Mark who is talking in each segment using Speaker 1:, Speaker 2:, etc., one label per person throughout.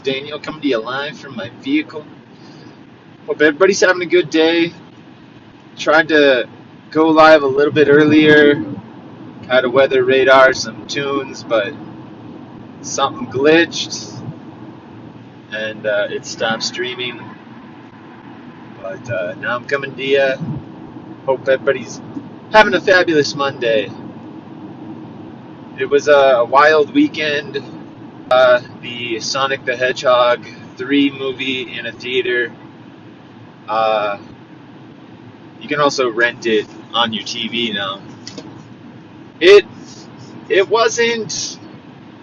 Speaker 1: Daniel coming to you live from my vehicle. Hope everybody's having a good day. Tried to go live a little bit earlier. Had a weather radar, some tunes, but something glitched and it stopped streaming. But now I'm coming to you. Hope everybody's having a fabulous Monday. It was a wild weekend. The Sonic the Hedgehog 3 movie in a theater. You can also rent it on your TV now. It wasn't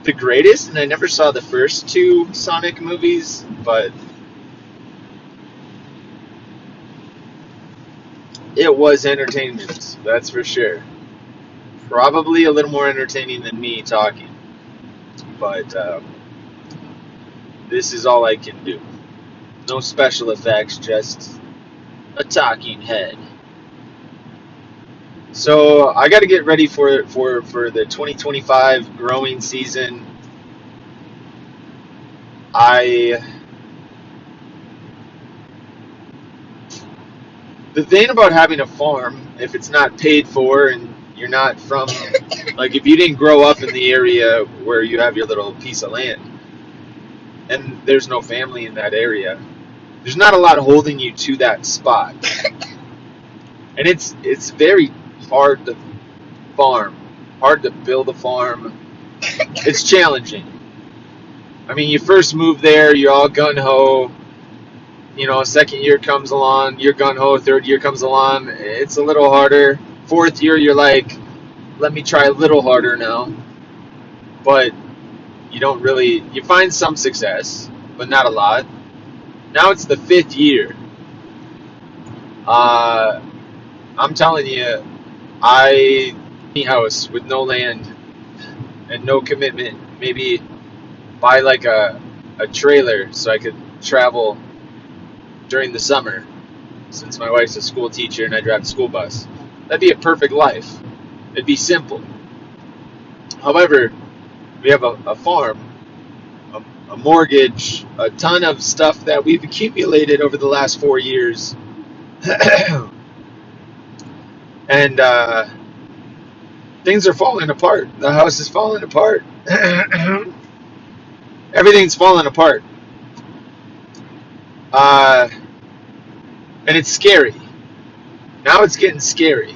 Speaker 1: the greatest, and I never saw the first two Sonic movies, but it was entertainment, that's for sure. Probably a little more entertaining than me talking, but this is all I can do. No special effects, just a talking head. So I got to get ready for the 2025 growing season. The thing about having a farm, if it's not paid for and you're not from, like if you didn't grow up in the area where you have your little piece of land and there's no family in that area, there's not a lot holding you to that spot. And it's very hard to farm, hard to build a farm. It's challenging. I mean, you first move there, you're all gung-ho. You know, second year comes along, you're gung-ho. Third year comes along, it's a little harder. Fourth year, you're like, let me try a little harder now. But you find some success, but not a lot. Now it's the fifth year. I'm telling you, I need a house with no land and no commitment. Maybe buy like a trailer so I could travel during the summer, since my wife's a school teacher and I drive the school bus. That'd be a perfect life. It'd be simple. However, we have a farm, a mortgage, a ton of stuff that we've accumulated over the last 4 years. And things are falling apart. The house is falling apart. Everything's falling apart. And it's scary. Now it's getting scary.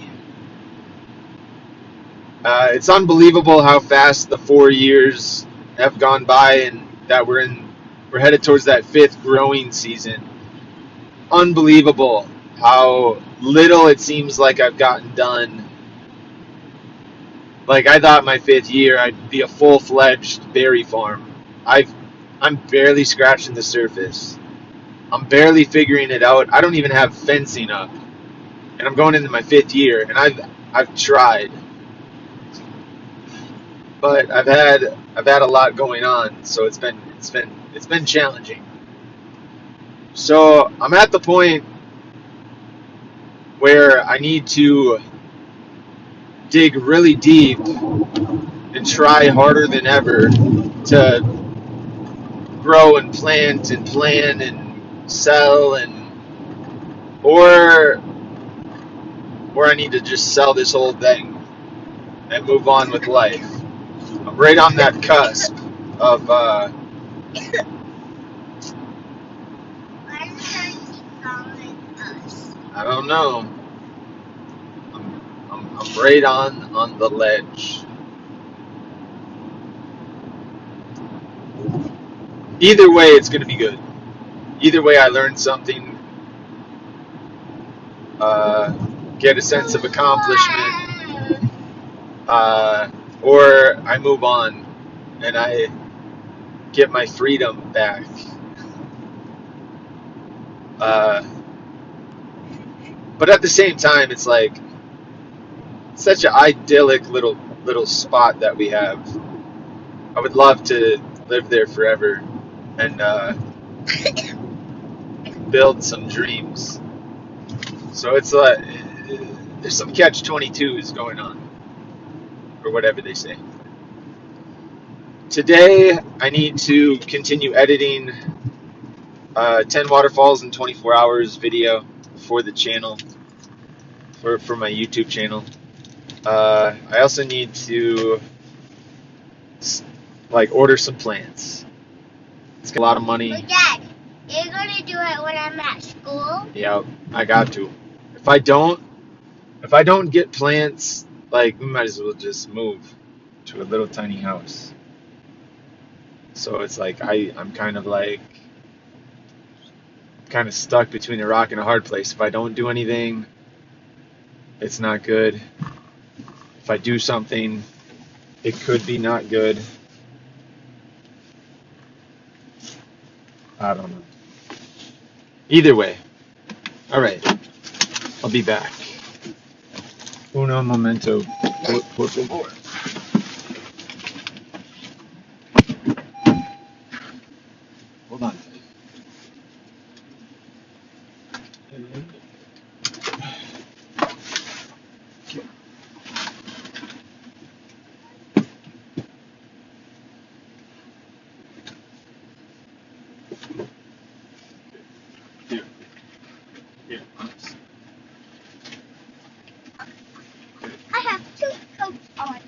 Speaker 1: It's unbelievable how fast the 4 years have gone by, and that we're headed towards that fifth growing season. Unbelievable how little it seems like I've gotten done. Like, I thought my fifth year I'd be a full-fledged berry farm. I'm barely scratching the surface. I'm barely figuring it out. I don't even have fencing up, and I'm going into my fifth year, and I've tried, but I've had a lot going on, so it's been challenging. So I'm at the point where I need to dig really deep and try harder than ever to grow and plant and plan and sell, or I need to just sell this whole thing and move on with life. I'm right on that cusp of I don't know. I'm right on the ledge. Either way, it's going to be good. Either way, I learned something, get a sense of accomplishment, or I move on and I get my freedom back. But at the same time, it's like such an idyllic little spot that we have. I would love to live there forever and build some dreams. So it's there's some catch-22s going on, or whatever they say. Today, I need to continue editing 10 waterfalls in 24 hours video for the channel, for my YouTube channel. I also need to like order some plants. It's got a lot of money.
Speaker 2: But Dad, you're gonna do it when I'm at school?
Speaker 1: Yeah, I got to. If I don't get plants, like we might as well just move to a little tiny house. So it's like I'm kind of stuck between a rock and a hard place. If I don't do anything, it's not good. If I do something, it could be not good. I don't know. Either way. All right. I'll be back. Uno momento, por favor. Hold on. Here.
Speaker 2: I have 2 coats on.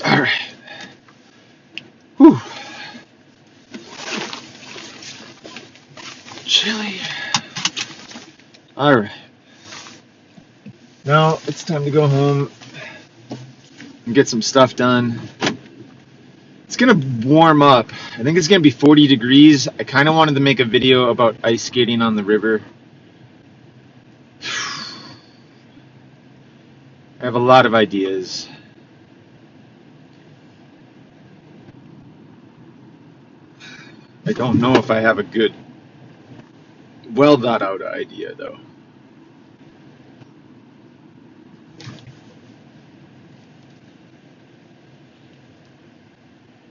Speaker 1: All right. Whew. Chilly. All right. Now it's time to go home and get some stuff done. It's gonna warm up. I think it's gonna be 40 degrees. I kind of wanted to make a video about ice skating on the river. I have a lot of ideas. I don't know if I have a good, well thought out idea though.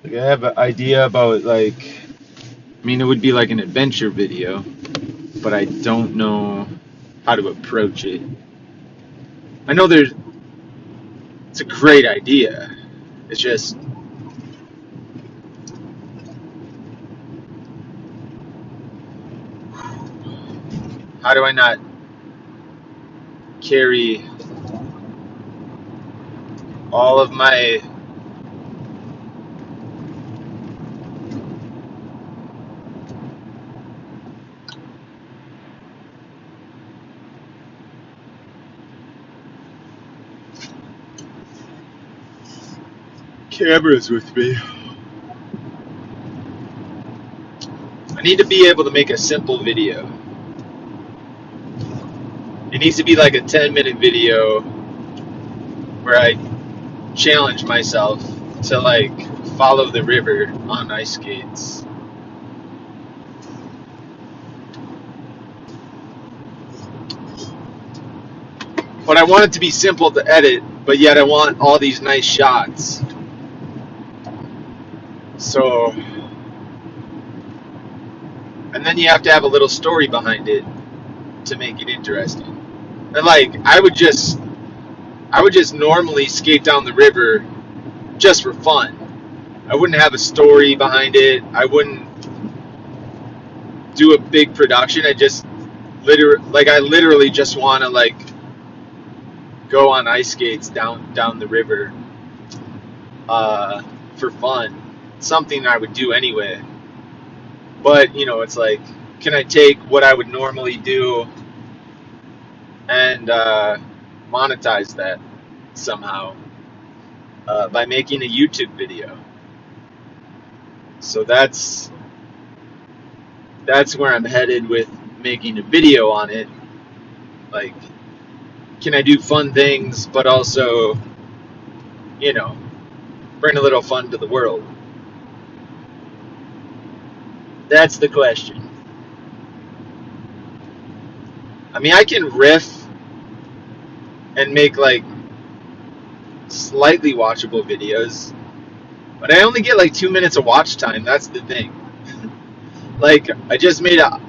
Speaker 1: Like I have an idea about I mean it would be like an adventure video, but I don't know how to approach it. I know it's a great idea. It's just how do I not carry all of my cameras with me? I need to be able to make a simple video. It needs to be like a 10-minute video where I challenge myself to follow the river on ice skates. But I want it to be simple to edit, but yet I want all these nice shots. So, and then you have to have a little story behind it to make it interesting. And I would just normally skate down the river just for fun. I wouldn't have a story behind it. I wouldn't do a big production. I literally just want to go on ice skates down the river for fun, something I would do anyway. But it's like, can I take what I would normally do and monetize that somehow by making a YouTube video? So that's where I'm headed with making a video on it. Like, can I do fun things, but also, bring a little fun to the world? That's the question. I mean, I can riff and make like slightly watchable videos, but I only get like 2 minutes of watch time. That's the thing. Like, I just made a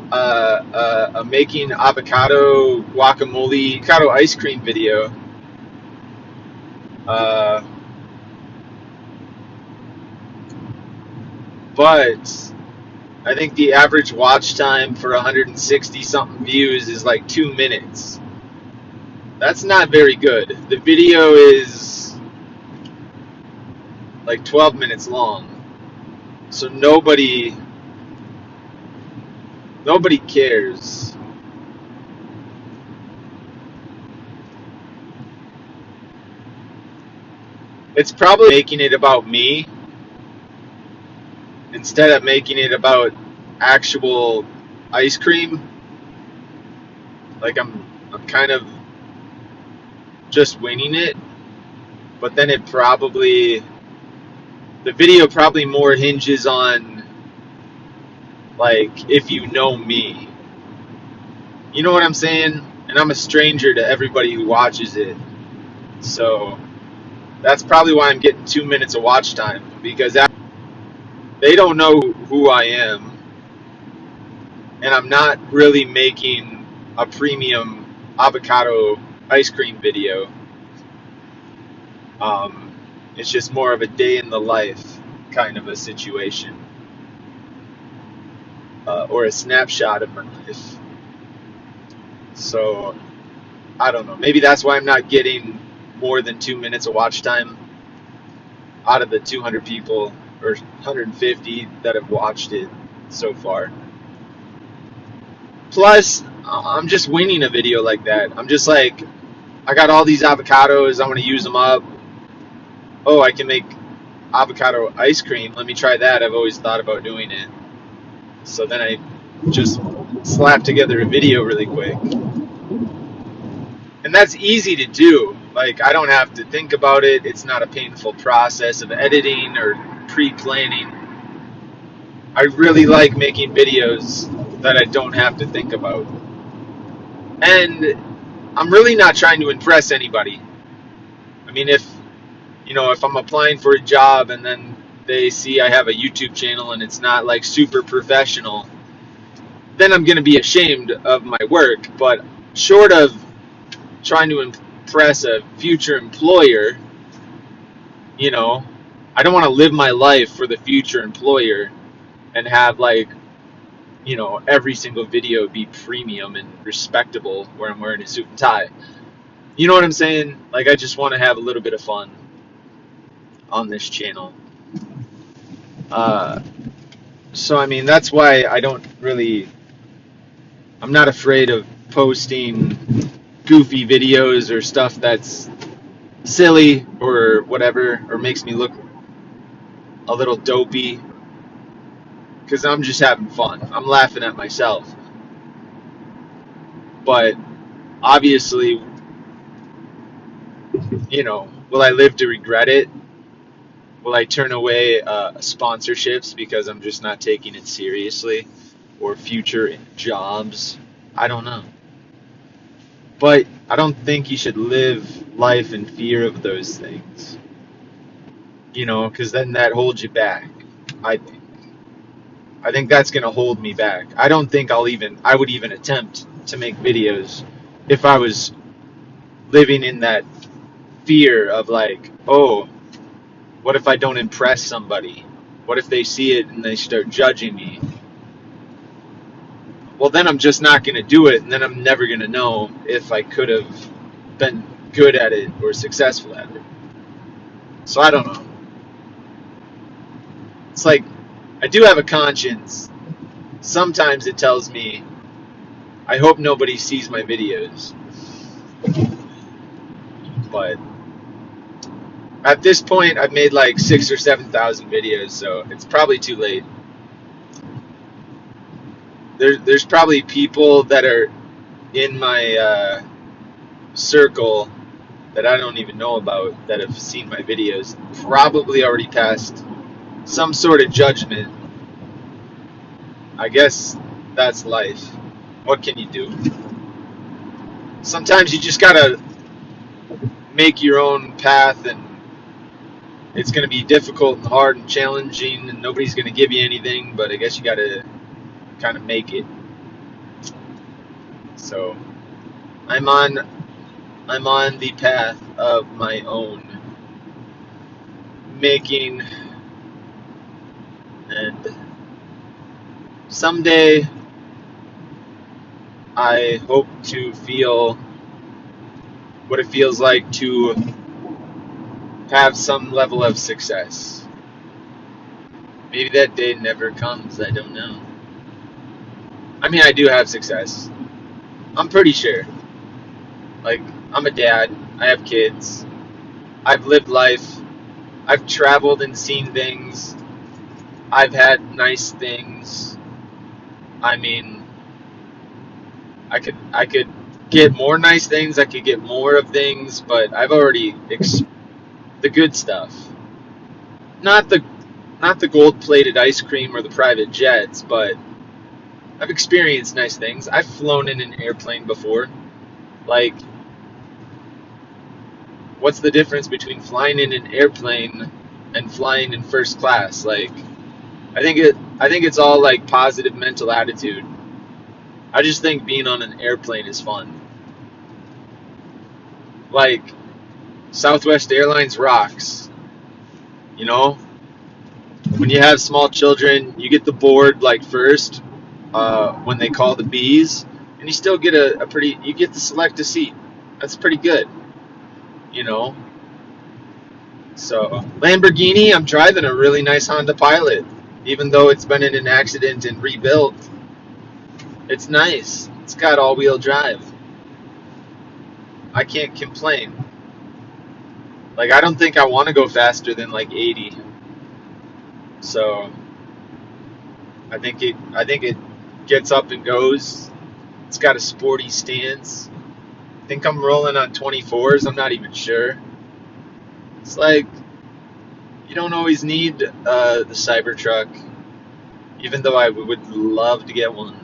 Speaker 1: making avocado guacamole, avocado ice cream video. But I think the average watch time for 160 something views is like 2 minutes. That's not very good. The video is like 12 minutes long. So nobody cares. It's probably making it about me instead of making it about actual ice cream. Like, I'm kind of just winging it, but then the video probably more hinges on, like, if you know me. You know what I'm saying? And I'm a stranger to everybody who watches it. So that's probably why I'm getting 2 minutes of watch time, because they don't know who I am, and I'm not really making a premium avocado ice cream video. It's just more of a day in the life kind of a situation, or a snapshot of my life. So I don't know. Maybe that's why I'm not getting more than 2 minutes of watch time out of the 200 people or 150 that have watched it so far. Plus, I'm just winging a video like that. I'm just like, I got all these avocados, I want to use them up. Oh, I can make avocado ice cream. Let me try that. I've always thought about doing it. So then I just slap together a video really quick. And that's easy to do. Like, I don't have to think about it. It's not a painful process of editing or pre-planning. I really like making videos that I don't have to think about. And I'm really not trying to impress anybody. I mean, if I'm applying for a job and then they see I have a YouTube channel and it's not like super professional, then I'm going to be ashamed of my work. But short of trying to impress a future employer, I don't want to live my life for the future employer and have like, every single video be premium and respectable where I'm wearing a suit and tie. You know what I'm saying? Like, I just want to have a little bit of fun on this channel. So I mean, that's why I'm not afraid of posting goofy videos or stuff that's silly or whatever, or makes me look a little dopey, because I'm just having fun. I'm laughing at myself. But obviously, will I live to regret it? Will I turn away sponsorships because I'm just not taking it seriously, or future jobs? I don't know. But I don't think you should live life in fear of those things. Because then that holds you back, I think. I think that's going to hold me back. I don't think I would even attempt to make videos if I was living in that fear of like, oh, what if I don't impress somebody? What if they see it and they start judging me? Well, then I'm just not going to do it, and then I'm never going to know if I could have been good at it or successful at it. So I don't know. It's like I do have a conscience. Sometimes it tells me, I hope nobody sees my videos. But at this point, I've made like 6,000 or 7,000 videos, so it's probably too late. There's probably people that are in my circle that I don't even know about that have seen my videos, probably already passed some sort of judgment. I guess that's life. What can you do? Sometimes you just gotta make your own path, and it's gonna be difficult and hard and challenging, and nobody's gonna give you anything, but I guess you gotta kind of make it. So I'm on the path of my own making, and someday I hope to feel what it feels like to have some level of success. Maybe that day never comes, I don't know. I mean, I do have success. I'm pretty sure. Like, I'm a dad, I have kids, I've lived life, I've traveled and seen things, I've had nice things. I mean, I could get more nice things, I could get more of things, but I've already the good stuff. Not the gold-plated ice cream or the private jets, but I've experienced nice things. I've flown in an airplane before. Like, what's the difference between flying in an airplane and flying in first class? Like, I think it's all like positive mental attitude. I just think being on an airplane is fun. Like, Southwest Airlines rocks. You know, when you have small children, you get the board like first when they call the bees, and you still get you get to select a seat. That's pretty good. You know. So Lamborghini, I'm driving a really nice Honda Pilot, even though it's been in an accident and rebuilt. It's nice. It's got all-wheel drive. I can't complain. Like, I don't think I want to go faster than like 80. So I think it gets up and goes. It's got a sporty stance. I think I'm rolling on 24s. I'm not even sure. It's like, you don't always need the Cybertruck, even though I would love to get one.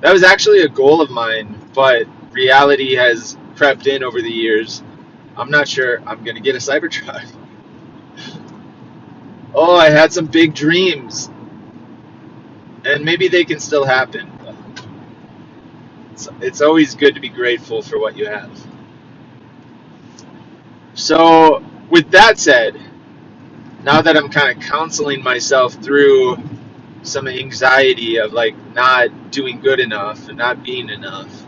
Speaker 1: That was actually a goal of mine, but reality has crept in over the years. I'm not sure I'm going to get a Cybertruck. Oh, I had some big dreams, and maybe they can still happen. It's always good to be grateful for what you have. So, with that said, now that I'm kind of counseling myself through some anxiety of like not doing good enough and not being enough,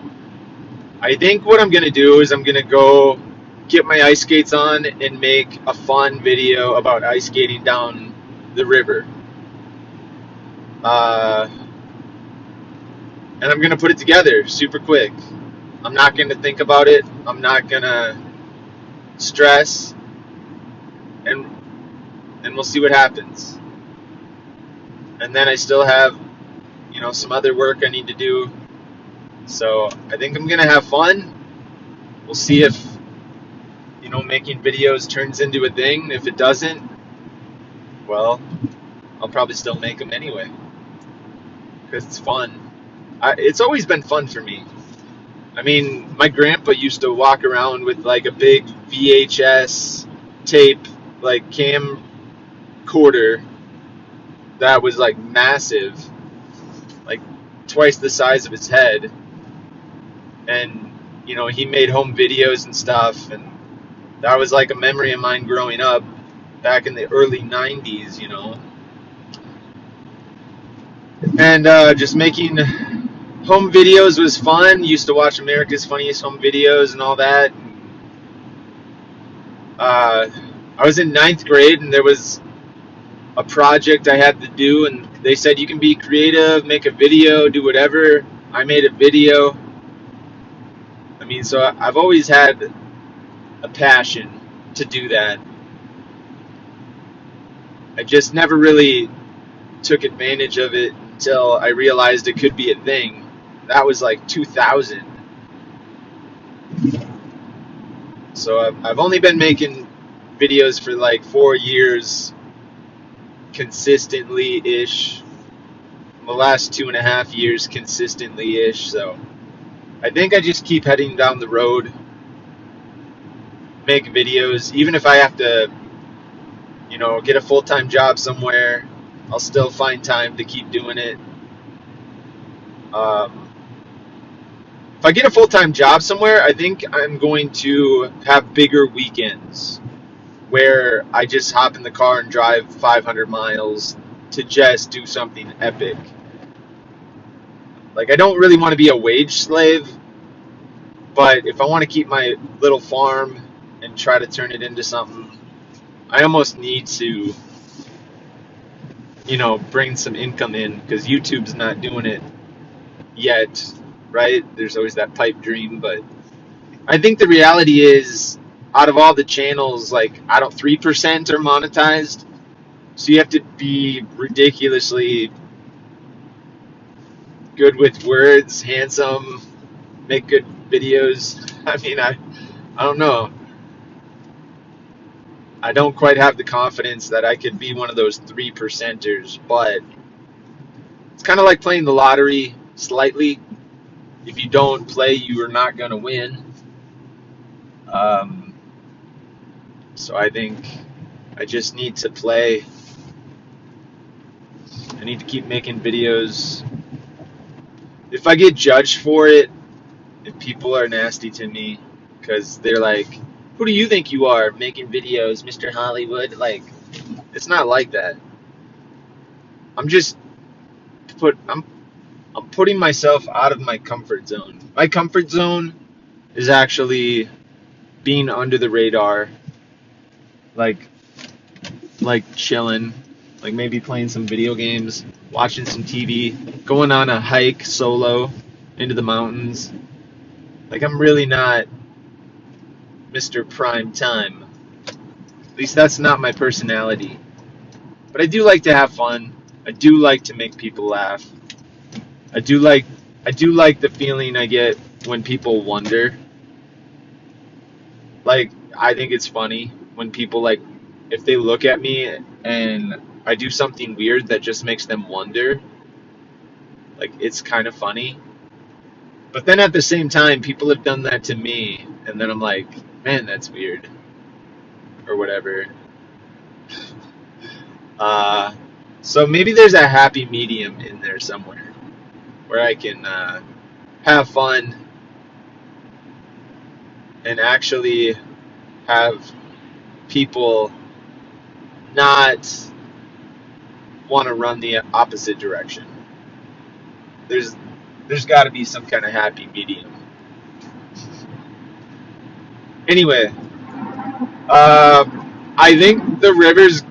Speaker 1: I think what I'm going to do is I'm going to go get my ice skates on and make a fun video about ice skating down the river. And I'm going to put it together super quick. I'm not going to think about it. I'm not going to stress. And we'll see what happens. And then I still have, some other work I need to do. So I think I'm going to have fun. We'll see if, making videos turns into a thing. If it doesn't, well, I'll probably still make them anyway. Because it's fun. It's always been fun for me. I mean, my grandpa used to walk around with like a big VHS tape, like camcorder that was like massive, like twice the size of his head. And, he made home videos and stuff. And that was like a memory of mine growing up back in the early 90s, And just making home videos was fun. Used to watch America's Funniest Home Videos and all that. I was in ninth grade, and there was a project I had to do, and they said you can be creative, make a video, do whatever. I made a video. I mean, so I've always had a passion to do that. I just never really took advantage of it until I realized it could be a thing. That was like 2000. So I've only been making videos for like 4 years consistently ish. The last 2.5 years consistently ish. So I think I just keep heading down the road, make videos, even if I have to, get a full-time job somewhere. I'll still find time to keep doing it. If I get a full-time job somewhere, I think I'm going to have bigger weekends where I just hop in the car and drive 500 miles to just do something epic. Like, I don't really want to be a wage slave, but if I want to keep my little farm and try to turn it into something, I almost need to, bring some income in, because YouTube's not doing it yet, right? There's always that pipe dream, but I think the reality is, out of all the channels, like, I don't 3% are monetized, so you have to be ridiculously good with words, handsome, make good videos. I mean, I don't know. I don't quite have the confidence that I could be one of those 3%ers, but it's kind of like playing the lottery slightly. If you don't play, you are not going to win. So I think I just need to play. I need to keep making videos. If I get judged for it, if people are nasty to me because they're like, who do you think you are making videos, Mr. Hollywood? Like, it's not like that. I'm putting myself out of my comfort zone. My comfort zone is actually being under the radar, like chilling, like maybe playing some video games, watching some TV, going on a hike solo into the mountains. Like, I'm really not Mr. Prime Time. At least that's not my personality. But I do like to have fun. I do like to make people laugh. I do like the feeling I get when people wonder. Like, I think it's funny when people, like, if they look at me and I do something weird that just makes them wonder. Like, it's kind of funny. But then at the same time, people have done that to me, and then I'm like, man, that's weird, or whatever. So maybe there's a happy medium in there somewhere where I can have fun and actually have people not want to run the opposite direction. There's got to be some kind of happy medium. Anyway, I think the river's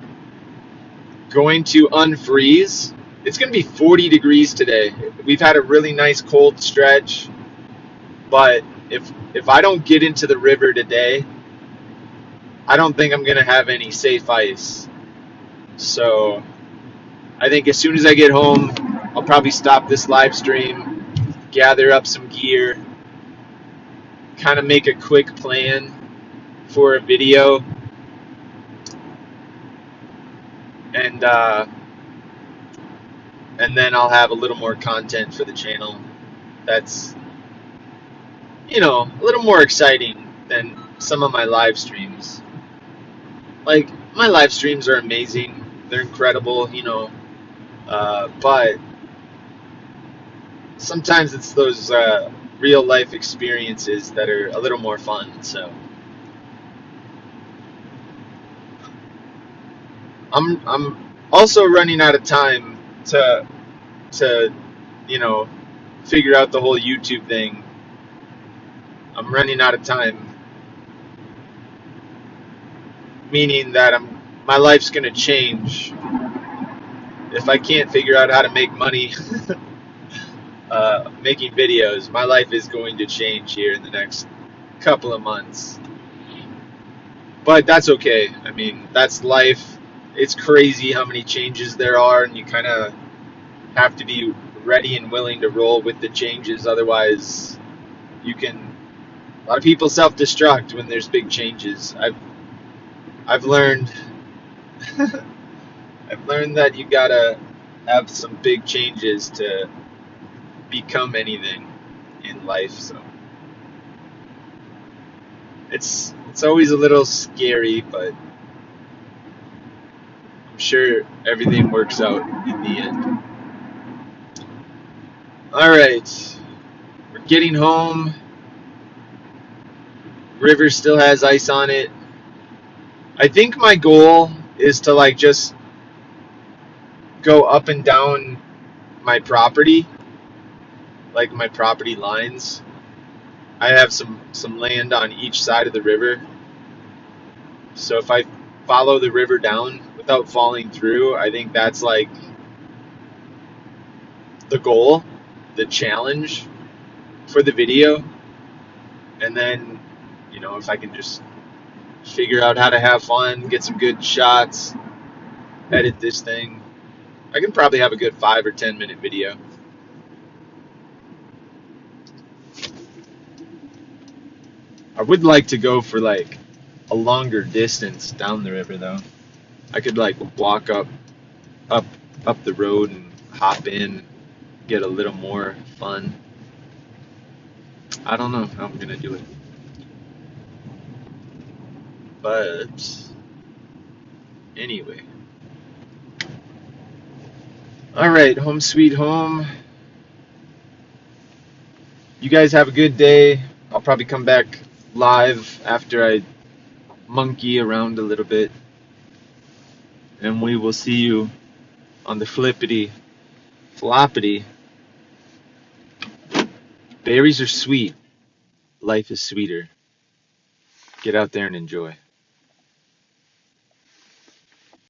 Speaker 1: going to unfreeze. It's going to be 40 degrees today. We've had a really nice cold stretch, but if I don't get into the river today, I don't think I'm going to have any safe ice. So I think as soon as I get home, I'll probably stop this live stream, gather up some gear, kind of make a quick plan for a video, and then I'll have a little more content for the channel that's, a little more exciting than some of my live streams. Like, my live streams are amazing, they're incredible, but sometimes it's those real life experiences that are a little more fun. So I'm also running out of time to figure out the whole YouTube thing. I'm running out of time. meaning that my life's gonna change if I can't figure out how to make money making videos. My life is going to change here in the next couple of months, but that's okay. I mean, that's life. It's crazy how many changes there are, and you kind of have to be ready and willing to roll with the changes. Otherwise, you can. A lot of people self-destruct when there's big changes. I've learned I've learned that you gotta have some big changes to become anything in life. So it's always a little scary, but I'm sure everything works out in the end. All right, we're getting home. River still has ice on it. I think my goal is to like just go up and down my property, like my property lines. I have some land on each side of the river. So if I follow the river down without falling through, I think that's like the goal, the challenge for the video. And then, if I can just figure out how to have fun, get some good shots, edit this thing, I can probably have a good 5 or 10 minute video. I would like to go for like a longer distance down the river though. I could like walk up up the road and hop in, get a little more fun. I don't know how I'm gonna do it, but anyway. All right, home sweet home. You guys have a good day. I'll probably come back live after I monkey around a little bit, and we will see you on the flippity floppity. Berries are sweet. Life is sweeter. Get out there and enjoy.